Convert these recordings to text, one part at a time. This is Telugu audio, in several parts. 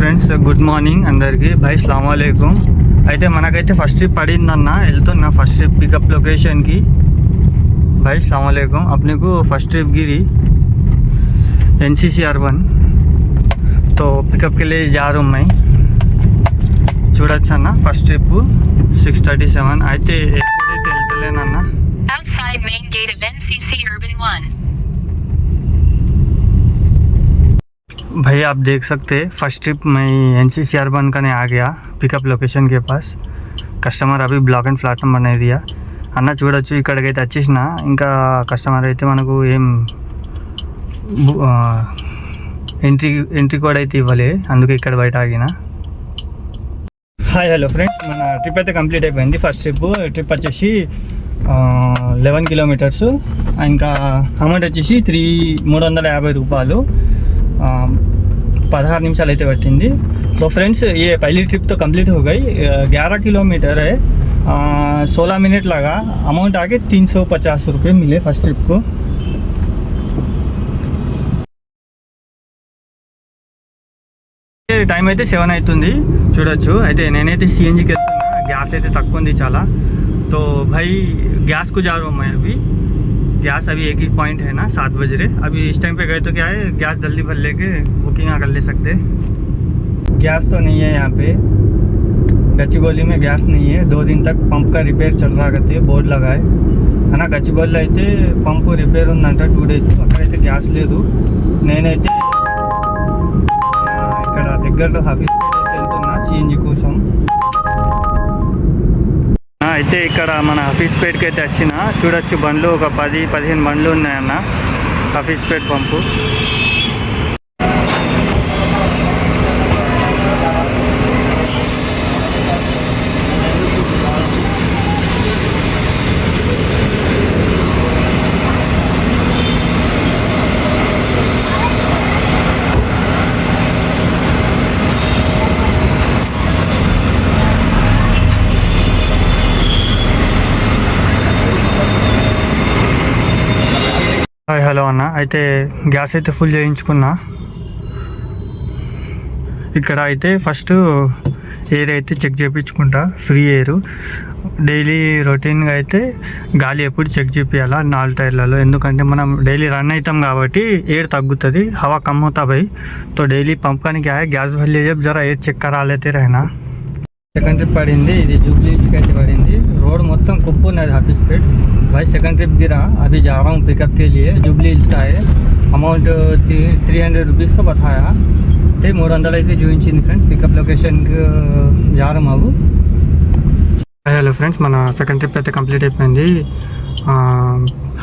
ఫ్రెండ్స్, గుడ్ మార్నింగ్ అందరికీ. భాయ్ సలాం అలైకుం. అయితే మనకైతే ఫస్ట్ ట్రిప్ పడిందన్న, వెళ్తున్నా ఫస్ట్ ट्रिप पिकअप लोकेशन की. भाई सलाम वालेकुम. अपने को फर्स्ट ट्रिप गिरी NCC अर्बन, तो पिकअप के लिए जा रहा हूँ मैं. చూడొచ్చు అన్న, ఫస్ట్ ట్రిప్ 6:37 అయితే ఎప్పుడైతే వెళ్తలేనన్న. Outside main gate of NCC Urban 1. भाई आप देख सकते हैं फर्स्ट ट्रिप मैं NCC अर्बन का आ गया पिकअप लोकेशन के पास. కస్టమర్ అవి బ్లాక్ అండ్ ఫ్లాట్ నెంబర్ అనేది అన్న చూడొచ్చు. ఇక్కడికైతే వచ్చేసిన, ఇంకా కస్టమర్ అయితే మనకు ఏం ఎంట్రీ కోడ్ అయితే ఇవ్వలే, అందుకే ఇక్కడ బయట ఆగిన. హాయ్ హలో ఫ్రెండ్స్, మన ట్రిప్ అయితే కంప్లీట్ అయిపోయింది. ఫస్ట్ ట్రిప్ వచ్చేసి 11 కిలోమీటర్స్. ఇంకా అమౌంట్ వచ్చేసి 350 రూపాయలు. 16 నిమిషాలు అయితే పట్టింది. तो फ्रेंड्स, ये पहली ट्रिप तो कंप्लीट हो गई. 11 किलोमीटर है, 16 मिनट लगा. अमाउंट आके 350 रुपये मिले फर्स्ट ट्रिप को. టైం అయితే 7 అవుతుంది చూడొచ్చు. అయితే నేనైతే సిఎన్జికి వెళ్తున్నా, గ్యాస్ అయితే తక్కువ ఉంది చాలా. तो भाई गैस को जा रहा हूँ मैं अभी. गैस अभी एक ही पॉइंट है ना, 7 बज रहे. अभी इस टाइम पे गए तो क्या है, गैस जल्दी भर लेके बुकिंग कर ले सकते. गैस तो नहीं है यहाँ पे, गच्चीबौली में गैस नहीं है. 2 दिन तक पंप का रिपेयर चल रहा करते बोर्ड लगा है ना. గచ్చిబౌలిలో అయితే పంపు రిపేర్ ఉందంట 2 డేస్. అక్కడైతే గ్యాస్ లేదు. నేనైతే ఇక్కడ దగ్గరలో హఫీజ్పేట్ అయితే వెళ్తున్నా సిఎన్జి కోసం. అయితే ఇక్కడ మన హఫీజ్పేట్కి అయితే వచ్చిన, చూడొచ్చు బండ్లు ఒక 10-15 బండ్లు ఉన్నాయన్న హఫీజ్పేట్ పంపు. హాయ్ హలో అన్న, అయితే గ్యాస్ అయితే ఫుల్ చేయించుకున్నా. ఇక్కడ అయితే ఫస్ట్ ఎయిర్ అయితే చెక్ చేయించుకుంటా, ఫ్రీ ఎయిర్. డైలీ రొటీన్గా అయితే గాలి ఎప్పుడు చెక్ చేయాలా 4 టైర్లలో, ఎందుకంటే మనం డైలీ రన్ అవుతాం కాబట్టి ఎయిర్ తగ్గుతుంది, हवा कम होता भाई. तो डेली पंप का क्या है, गैस भर लीजिए, जरा एयर चेक करा लेते रहना. సెకండ్ ట్రిప్ పడింది, ఇది జూబ్లీ హిల్స్కి అయితే పడింది. రోడ్ మొత్తం కుప్పు ఉన్నది హఫీజ్పేట్. भाई सेकंड ट्रिप गिरा, अभी जा रहा हूँ पिकअप के लिए. जुबली हिल्स का है. अमाउंट 300 रुपीज़ तो बताया थे. 300 అయితే చూపించింది ఫ్రెండ్స్. పికప్ లొకేషన్కి जा रहा हूँ. హలో ఫ్రెండ్స్, మన సెకండ్ ట్రిప్ అయితే కంప్లీట్ అయిపోయింది.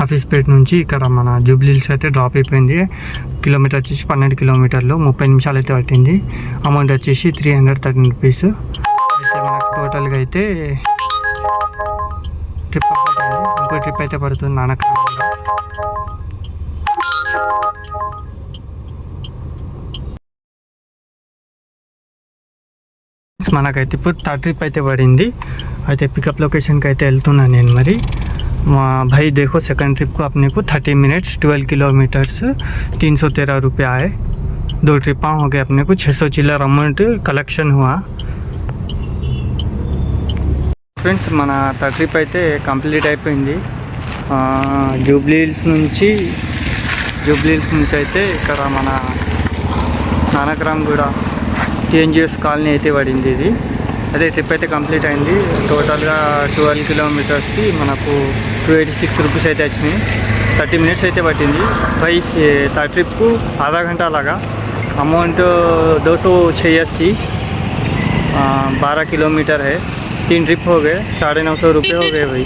హఫీజ్పేట్ నుంచి ఇక్కడ మన జూబ్లీ హిల్స్ అయితే డ్రాప్ అయిపోయింది. కిలోమీటర్ వచ్చేసి 12 కిలోమీటర్లు, 30 నిమిషాలు అయితే పట్టింది. అమౌంట్ వచ్చేసి 313 రూపీస్. అయితే మనకు టోటల్గా అయితే ట్రిప్ కంప్లీట్ అయింది. ఇంకో ట్రిప్ అయితే పడుతుంది నానక్రామ్లో. మనకైతే ఇప్పుడు థర్డ్ ట్రిప్ అయితే పడింది. అయితే పికప్ లొకేషన్కి అయితే వెళ్తున్నాను నేను. మరి भाई देखो, सेकंड ट्रिप को अपने को 30 मिनट्स 12 किलोमीटर्स 313 रुपये आए. 2 ट्रिप हो गए, अपने को 600 चिल्लर अमाउंट कलेक्शन हुआ. ఫ్రెండ్స్, మన థర్డ్ ట్రిప్ అయితే కంప్లీట్ అయిపోయింది. జూబ్లీ హిల్స్ నుంచి అయితే ఇక్కడ మన నానక్రామ్ కూడా TNGS కాలనీ అయితే పడింది ఇది. అదే ట్రిప్ అయితే కంప్లీట్ అయింది. టోటల్గా 12 కిలోమీటర్స్కి మనకు 286 రూపీస్ అయితే వచ్చినాయి. 30 మినిట్స్ అయితే పట్టింది. भाई థర్డ్ ట్రిప్కు आधा घंटा लगा. अमाउंट 286, 12 किलोमीटर है. 3 ट्रिप हो गए, 950 रुपये हो गए भाई.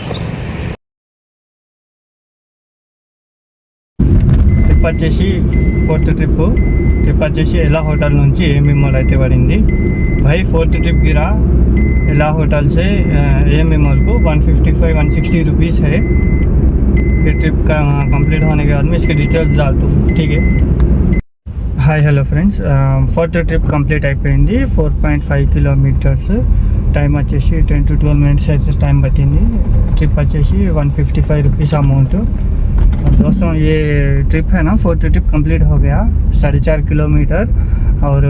ట్రిప్ వచ్చేసి ఫోర్త్ ట్రిప్ వచ్చేసి एला होटल నుంచి ఏఎంబి మాల్ అయితే పడింది. भाई फोर्थ ट्रिप गिरा एला होटल से एएमबी मॉल को 155-160 रुपीज़ है. ये ट्रिप का कंप्लीट होने के बाद में इसके डिटेल्स डाल दूँ, ठीक है. Hi hello friends, fourth trip complete అయిపోయింది. 4.5 కిలోమీటర్స్. టైం వచ్చేసి 10 to 12 मिनट्स అయితే టైం పట్టింది. ట్రిప్ వచ్చేసి 155 रुपीज़ अमाउंट. दोस्तों, ये ट्रिप है ना, फोर्थ ट्रिप कंप्लीट हो गया. 4.5 किलोमीटर और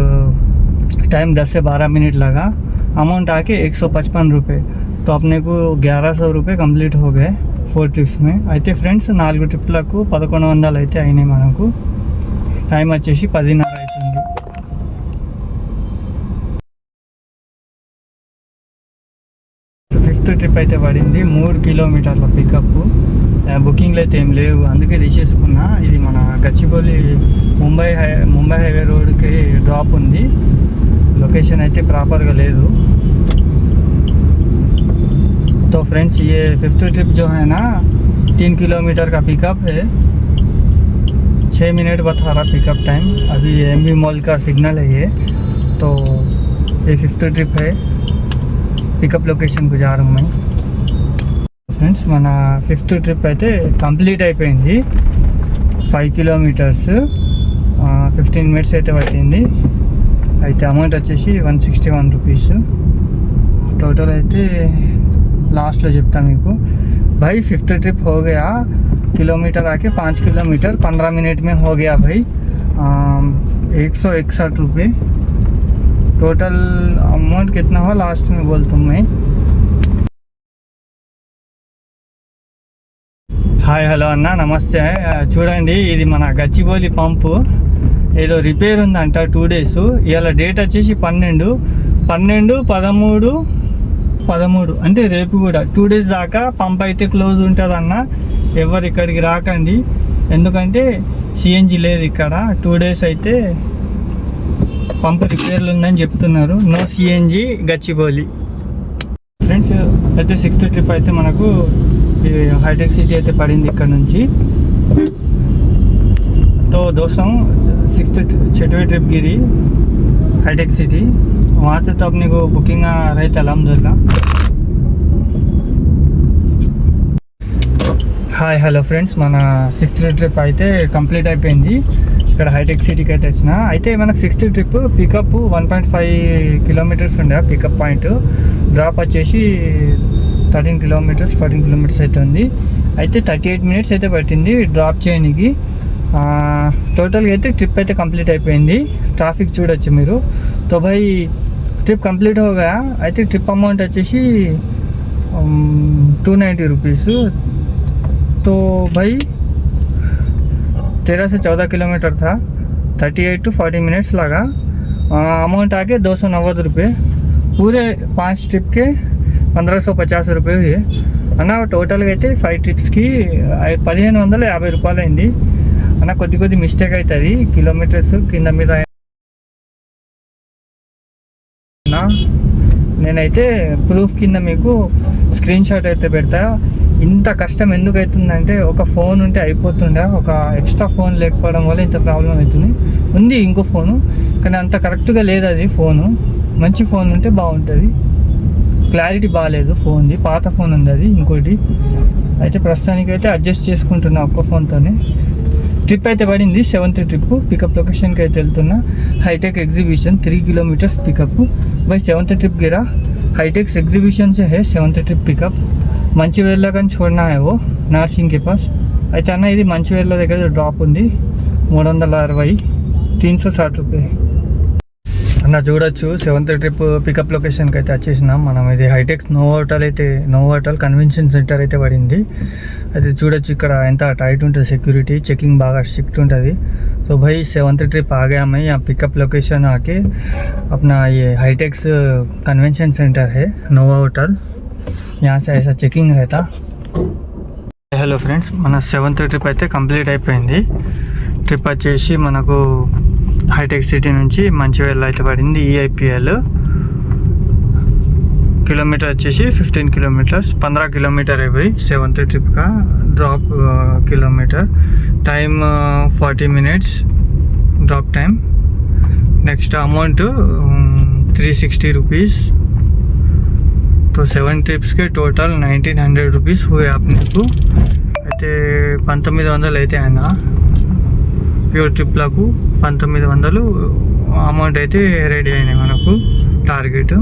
टाइम 10 से 12 मिनट लगा। अमाउंट आके 155 रुपये। तो अपने को 1100 रुपये कंप्लीट हो गए 4 ट्रिप्स में। అయితే ఫ్రెండ్స్ 4 ట్రిప్లకు 1100 అయితే అయినాయి మనకు। టైం వచ్చేసి 10:30 అవుతుంది। ఫిఫ్త్ ట్రిప్ అయితే పడింది 3 కిలోమీటర్ల పికప్। బుకింగ్లు అయితే ఏం లేవు, అందుకే తీసేసుకున్నా। ఇది మన గచ్చిబౌలి ముంబై హైవే రోడ్కి డ్రాప్ ఉంది। लोकेशन అయితే प्रॉपरగా లేదు। तो फ्रेंड्स ये फिफ्थ ट्रिप जो है ना 3 किलोमीटर का पिकअप है। 6 मिनट बता रहा पिकअप टाइम। अभी एमबी मॉल का सिग्नल है ये। तो ये फिफ्थ ट्रिप है। पिकअप लोकेशन को जा रहा हूँ मैं। फ्रेंड्स మన ఫిఫ్త్ ట్రిప్ అయితే కంప్లీట్ అయిపోయింది। 5 కిలోమీటర్స్ 15 మినిట్స్ అయితే పట్టింది। అయితే అమౌంట్ వచ్చేసి 161 రూపీస్। टोटल అయితే लास्ट చెప్తా మీకు। भाई फिफ्थ ट्रिप हो गया। किलोमीटर आके 5 किलोमीटर 15 मिनट में हो गया भाई। 161 रुपये। टोटल अमाउंट कितना हो लास्ट में बोलता हूँ मैं। హాయ్ హలో అన్న, నమస్తే। చూడండి, ఇది మన గచ్చిబౌలి పంపు ఏదో రిపేర్ ఉందంట 2 డేస్। ఇవాళ డేట్ వచ్చేసి 12, 13 అంటే రేపు కూడా 2 డేస్ దాకా పంప్ అయితే క్లోజ్ ఉంటుందన్న। ఎవరు ఇక్కడికి రాకండి, ఎందుకంటే సిఎన్జి లేదు ఇక్కడ। 2 డేస్ అయితే పంప్ రిపేర్లు ఉందని చెప్తున్నారు। No CNG Gachibowli. ఫ్రెండ్స్ అయితే 6th ట్రిప్ అయితే మనకు हाईटेक सिटी అయితే పడింది ఇక్కడ నుంచి। तो दोस्तों 6th ट्रिप गिरी हाईटेक सिटी। वहाँ से तो अपने को बुकिंग रही थी अलहमदुल्ला। హాయ్ హలో ఫ్రెండ్స్, మన 6th ట్రిప్ అయితే కంప్లీట్ అయిపోయింది। ఇక్కడ హైటెక్ సిటీకి అయితే వచ్చిన। అయితే మనకు 6th ట్రిప్ పికప్ 1.5 కిలోమీటర్స్ ఉండే పికప్ పాయింట్। డ్రాప్ వచ్చేసి 13 కిలోమీటర్స్ 14 కిలోమీటర్స్ అయితే ఉంది। అయితే 38 మినిట్స్ అయితే పట్టింది డ్రాప్ చేయడానికి। టోటల్గా అయితే ట్రిప్ అయితే కంప్లీట్ అయిపోయింది। ట్రాఫిక్ చూడొచ్చు మీరు। तो भाई ट्रिप कंप्लीट हो गया। అయితే ట్రిప్ అమౌంట్ వచ్చేసి 290 रुपीस। तो भाई 13 से 14 किलोमीटर था। 38 to 40 मिनट्स लगा। अमाउंट आके 290 रुपये। पूरे 5 ट्रिप के 1550 रुपये हुए అన్న। టోటల్గా అయితే 5 ట్రిప్స్కి 1550 రూపాయలు అయింది అన్న। కొద్ది మిస్టేక్ అవుతుంది కిలోమీటర్స్ కింద మీద। నేనైతే ప్రూఫ్ కింద మీకు స్క్రీన్ షాట్ అయితే పెడతా। ఇంత కష్టం ఎందుకు అవుతుందంటే, ఒక ఫోన్ ఉంటే అయిపోతుండే, ఒక ఎక్స్ట్రా ఫోన్ లేకపోవడం వల్ల ఇంత ప్రాబ్లం అవుతుంది। ఉంది ఇంకో ఫోను, కానీ అంత కరెక్ట్గా లేదు అది ఫోను। మంచి ఫోన్ ఉంటే బాగుంటుంది। క్లారిటీ బాగాలేదు ఫోన్ది, పాత ఫోన్ ఉంది అది ఇంకోటి। అయితే ప్రస్తుతానికి అయితే అడ్జస్ట్ చేసుకుంటున్నా ఒక్క ఫోన్తోనే। ట్రిప్ అయితే పడింది 7th ట్రిప్। పికప్ లొకేషన్కి అయితే వెళ్తున్నా। Hitech exhibition 3 kilometres pickup. भाई 7th ट्रिप गिरा हाईटेक एग्जीबिशन से है 7th ट्रिप पिकअप। మంచివేర్లో కానీ छोड़ना है वो नार्सिंग के पास। అయితే అన్న ఇది మంచివేర్ల దగ్గర డ్రాప్ ఉంది 360 360 రూపాయ అన్న। చూడొచ్చు 7th ట్రిప్ పికప్ లొకేషన్కి అయితే వచ్చేసినాం మనం। ఇది హైటెక్స్ నోవాటల్ కన్వెన్షన్ సెంటర్ అయితే పడింది। అయితే చూడొచ్చు ఇక్కడ ఎంత టైట్ ఉంటుంది సెక్యూరిటీ, చెకింగ్ బాగా స్ట్రిక్ట్ ఉంటుంది। तो भाई 7th ट्रिप आ गया मैं। यहाँ पिकअप लोकेशन आके अपना ये हाईटेक्स कन्वेंशन सेंटर है नोवा होटल, यहाँ से ऐसा చెకింగ్ रहता। హలో ఫ్రెండ్స్, మన 7th ట్రిప్ అయితే కంప్లీట్ అయిపోయింది। ట్రిప్ వచ్చేసి మనకు हाईटेक सिटी నుంచి మంచివేర్లో అయితే పడింది ఈఐపిఎల్। किलोमीटर अच्छे 15 किलोमीटर्स 15 किलोमीटर है भाई 7th ट्रिप का drop kilometre. Time 40 minutes drop time. Next amount 360 rupees. तो 7 ट्रिप्स के टोटल 1900 रुपीस हुए अपने को। అయితే 1900 అయితే ఆయన ప్యూర్ ట్రిప్లకు 1900 అమౌంట్ అయితే రెడీ అయినాయి మనకు టార్గెట్।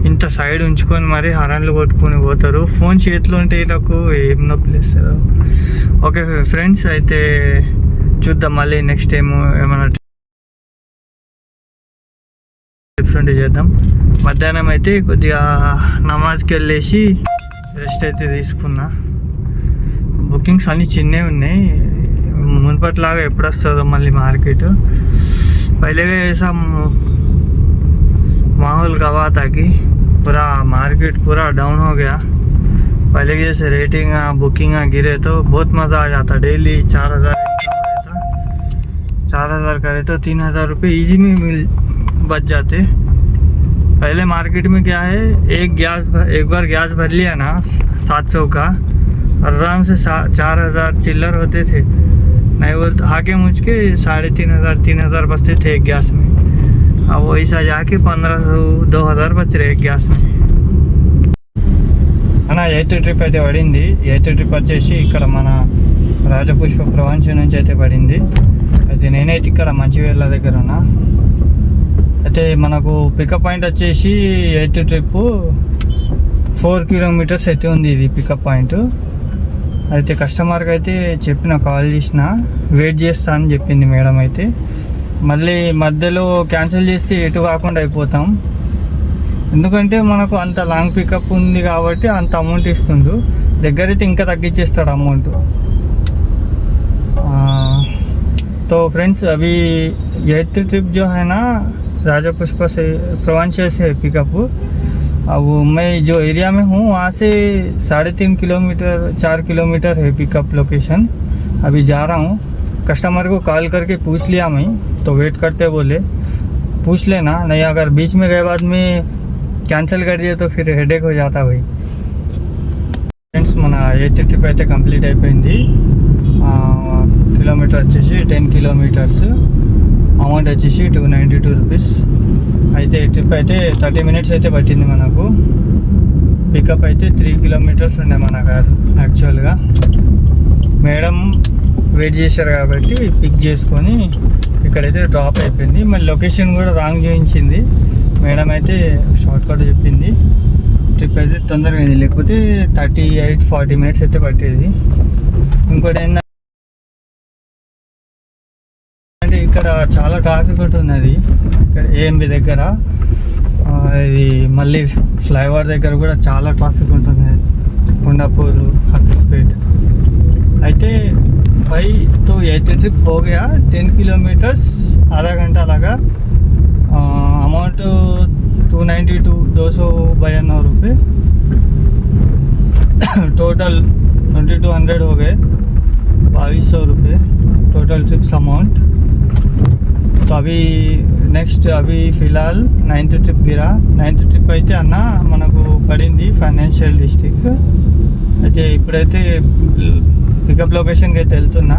ఇంత సైడ్ ఉంచుకొని మరి హరన్లు కొట్టుకొని పోతారు, ఫోన్ చేతిలో ఉంటే నాకు ఏం నొప్పి లేస్తారు। ఓకే ఫ్రెండ్స్, అయితే చూద్దాం మళ్ళీ నెక్స్ట్ టైం ఏమైనా ట్రిప్స్ ఉంటే చేద్దాం. మధ్యాహ్నం అయితే కొద్దిగా నమాజ్కి వెళ్ళేసి రెస్ట్ అయితే తీసుకున్నా. బుకింగ్స్ అన్నీ చిన్నవి ఉన్నాయి, మునుపట్లాగా ఎప్పుడు వస్తుందో మళ్ళీ మార్కెట్. पहले ऐसा माहौल गवा था कि पूरा मार्केट पूरा डाउन हो गया. पहले के जैसे रेटिंग बुकिंग गिरे तो बहुत मज़ा आ जाता. डेली 4,000 4,000 करे तो 3,000 रुपये ईजी में बच जाते. पहले मार्केट में क्या है, एक बार गैस भर लिया ना 700 का, आराम से 4,000 चिल्लर होते थे. नहीं बोलते हाके मुझके 3,500 3,000 बचते थे एक गैस में. अब वैसा जाके 1,500 2,000 बच रहे एक గ్యాస్ में. అన్న 8th ట్రిప్ అయితే పడింది. 8th ట్రిప్ వచ్చేసి ఇక్కడ మన రాజపుష్ప ప్రవంచ నుంచి అయితే పడింది. అయితే నేనైతే ఇక్కడ మంచివేళ్ళ దగ్గర ఉన్నా. అయితే మనకు పికప్ పాయింట్ వచ్చేసి 8th ట్రిప్ 4 కిలోమీటర్స్ అయితే ఉంది ఇది పికప్ పాయింట్. అయితే కస్టమర్కి అయితే చెప్పిన, కాల్ చేసిన, వెయిట్ చేస్తా అని చెప్పింది మేడం. అయితే మళ్ళీ మధ్యలో క్యాన్సిల్ చేస్తే ఎటు కాకుండా అయిపోతాం. ఎందుకంటే మనకు అంత లాంగ్ పికప్ ఉంది కాబట్టి అంత అమౌంట్ ఇస్తుండు. దగ్గర అయితే ఇంకా తగ్గించేస్తాడు అమౌంట్. तो फ्रेंड्स अभी 8th ट्रिप जो है ना राजा पुष्पा से प्रवांचल से पिकअप. अब मैं जो एरिया में हूँ वहाँ से 3.5 किलोमीटर 4 किलोमीटर है पिकअप लोकेशन. अभी जा रहा हूँ. कस्टमर को कॉल करके पूछ लिया मैं, तो वेट करते बोले. पूछ लेना, नहीं अगर बीच में गए बाद में कैंसिल कर दिए तो फिर हेडेक हो जाता भाई. ఫ్రెండ్స్ మన 8th ట్రిప్ అయితే కంప్లీట్ అయిపోయింది. కిలోమీటర్ వచ్చేసి 10 కిలోమీటర్స్, అమౌంట్ వచ్చేసి 292 రూపీస్. అయితే ట్రిప్ అయితే 30 మినిట్స్ అయితే పట్టింది మనకు. పికప్ అయితే 3 కిలోమీటర్స్ ఉండే మన కారు. యాక్చువల్గా మేడం వెయిట్ చేశారు కాబట్టి పిక్ చేసుకొని ఇక్కడైతే డ్రాప్ అయిపోయింది. మళ్ళీ లొకేషన్ కూడా రాంగ్ చూపించింది. మేడం అయితే షార్ట్కట్ చెప్పింది. ట్రిప్ అయితే తొందరగా అయింది, లేకపోతే 38-40 మినిట్స్ అయితే పట్టేది. ఇంకోటి ఏంటంటే ఇక్కడ చాలా ట్రాఫిక్ ఉంటున్నది. ఇక్కడ ఏఎంబి దగ్గర, ఇది మళ్ళీ ఫ్లైఓవర్ దగ్గర కూడా చాలా ట్రాఫిక్ ఉంటుంది. కొండాపూర్, హఫీజ్పేట్. అయితే भाई तो 8th ट्रिप हो गया 10 किलोमीटर्स, आधा घंटा लगा. अमाउंट 292 रुपये. टोटल 2200 हो गए, 2200 रुपये टोटल ट्रिप्स अमाउंट. तो अभी నెక్స్ట్ అవి ఫిలాల్ 9th ట్రిప్ గిరా. 9th ట్రిప్ అయితే అన్న మనకు పడింది ఫైనాన్షియల్ డిస్ట్రిక్ట్. అయితే ఇప్పుడైతే पिकअप लोकेशन के तेलतुना.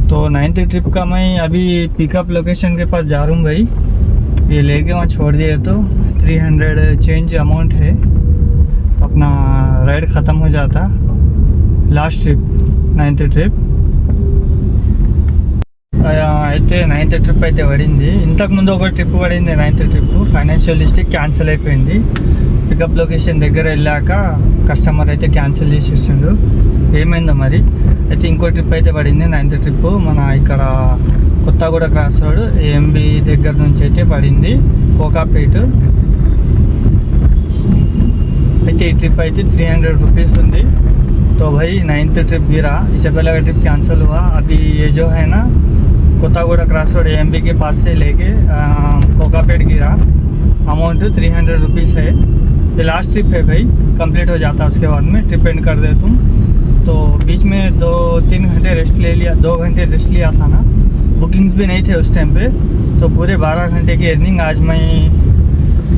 तो 9th ट्रिप का मैं अभी पिकअप लोकेशन के पास जा रहा हूँ भाई. ये लेके वहाँ छोड़ दिए तो 300 चेंज अमाउंट है. तो अपना राइड ख़त्म हो जाता. लास्ट ट्रिप 9th ट्रिप అయితే 9th ట్రిప్ అయితే పడింది. ఇంతకుముందు ఒక ట్రిప్ పడింది 9th trip. Financial district cancel అయిపోయింది. పికప్ లొకేషన్ దగ్గర వెళ్ళాక కస్టమర్ అయితే క్యాన్సిల్ చేసేస్తుండు. ఏమైందో మరి. అయితే ఇంకో ట్రిప్ అయితే పడింది 9th ట్రిప్. మన ఇక్కడ కొత్తగూడ క్రాస్ రోడ్ ఏఎంబి దగ్గర నుంచి అయితే పడింది కోకాపేట్. అయితే ఈ ట్రిప్ అయితే 300 रुपीज़ ఉంది. तो भाई 9th ट्रिप गिरा. इससे पहले का ट्रिप कैंसिल हुआ. अभी ये जो है ना कोतागोड़ा क्रॉस रोड एएमबी के पास से लेके कोकापेट गिरा. अमाउंट 300 रुपीज़ है. ये लास्ट ट्रिप है भाई, कंप्लीट हो जाता है उसके बाद में ट्रिप एंड कर दे तुम. तो बीच में 2-3 घंटे रेस्ट ले लिया, 2 घंटे रेस्ट लिया था ना. बुकिंग्स भी नहीं थे उस टाइम पे. तो पूरे 12 घंटे की अर्निंग आज मैं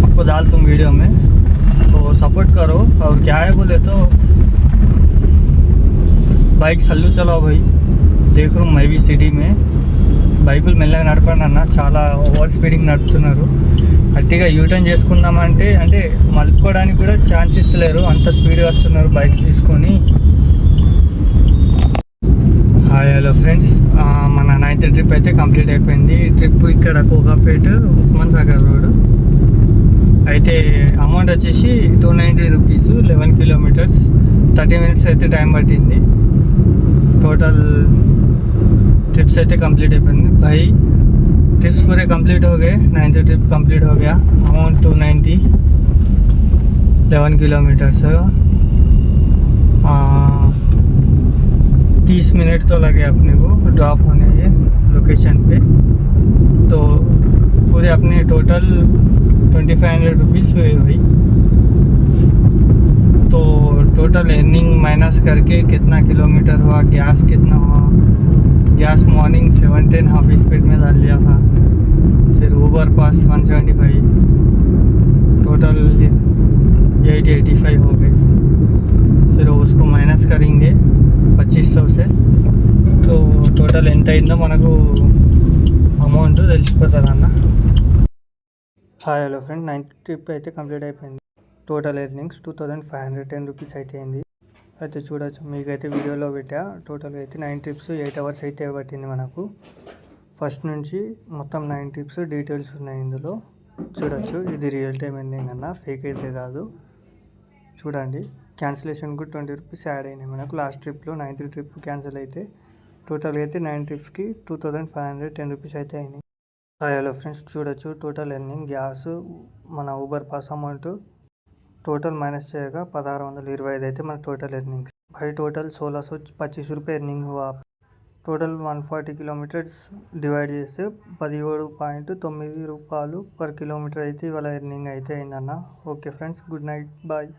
आपको डाल दूँ वीडियो में. तो सपोर्ट करो. और क्या है बोले तो బైక్ సల్లు చలావు భాయ్. దేఖ రూమ్ మై బీ సిటీ మే బైకులు మెల్లగా నడపండి అన్న, చాలా ఓవర్ స్పీడింగ్ నడుపుతున్నారు. అట్టిగా యూటర్న్ చేసుకుందామంటే అంటే మలుపుకోవడానికి కూడా ఛాన్స్ ఇస్తలేరు, అంత స్పీడ్గా వస్తున్నారు బైక్స్ తీసుకొని. హాయ్ హలో ఫ్రెండ్స్, మన 9th ట్రిప్ అయితే కంప్లీట్ అయిపోయింది. ట్రిప్ ఇక్కడ కోకాపేట్ ఉస్మాన్ సాగర్ రోడ్. అయితే అమౌంట్ వచ్చేసి 290 రూపీస్, 11 కిలోమీటర్స్, 30 మినిట్స్ అయితే టైం పట్టింది. టోటల్ ట్రిప్స్ అయితే కంప్లీట్ అయిపోయింది. భాయ్ ट्रिप्स पूरे कंप्लीट हो गए। 9th ट्रिप कंप्लीट हो गया। Amount 290, 11 kilometres. 30 मिनट तो लगे अपने को ड्रॉप होने ये लोकेशन पे। तो पूरे अपने टोटल 2500 रुपीज़ हुए भाई। तो टोटल अर्निंग माइनस करके कितना किलोमीटर हुआ, गैस कितना हुआ। गैस मॉर्निंग 710 हाफ स्पीड में डाल लिया था। फिर ऊबर पास 175, टोटल 885 हो गई। फिर उसको माइनस करेंगे 2500 से, तो టోటల్ ఎంత అయిందో మనకు అమౌంట్ తెలిసిపోతుంది అన్న. Hi hello friend, 9th trip అయితే కంప్లీట్ అయిపోయింది. టోటల్ ఎర్నింగ్స్ 2510 రూపీస్ అయితే అయింది. అయితే చూడొచ్చు, మీకైతే వీడియోలో పెట్టా. టోటల్గా అయితే 9 ట్రిప్స్ 8 అవర్స్ అయితే పట్టింది మనకు. ఫస్ట్ నుంచి మొత్తం 9 ట్రిప్స్ డీటెయిల్స్ ఉన్నాయి ఇందులో చూడొచ్చు. ఇది రియల్ టైం ఎర్నింగ్ అన్న, ఫేక్ అయితే కాదు. చూడండి, క్యాన్సిలేషన్ కూడా 20 రూపీస్ యాడ్ అయినాయి మనకు లాస్ట్ ట్రిప్లో. 9th ట్రిప్ క్యాన్సిల్ అయితే టోటల్గా అయితే 9 ట్రిప్స్కి 2510 రూపీస్ అయితే అయినాయి. హాయ్ హలో ఫ్రెండ్స్, చూడొచ్చు టోటల్ ఎర్నింగ్. గ్యాస్ మన Uber pass amount total minus చేయగా 1625 అయితే మన टोटल अर्निंग भाई. टोटल 1625 रुपये अर्निंग हुआ. टोटल 140 किलोमीटर्स डिवाइड చేస్తే 17.9 రూపాయలు పర్ కిలోమీటర్ అయితే ఇవాళ ఎర్నింగ్ అయితే అయిందన్న. Okay friends, good night, bye.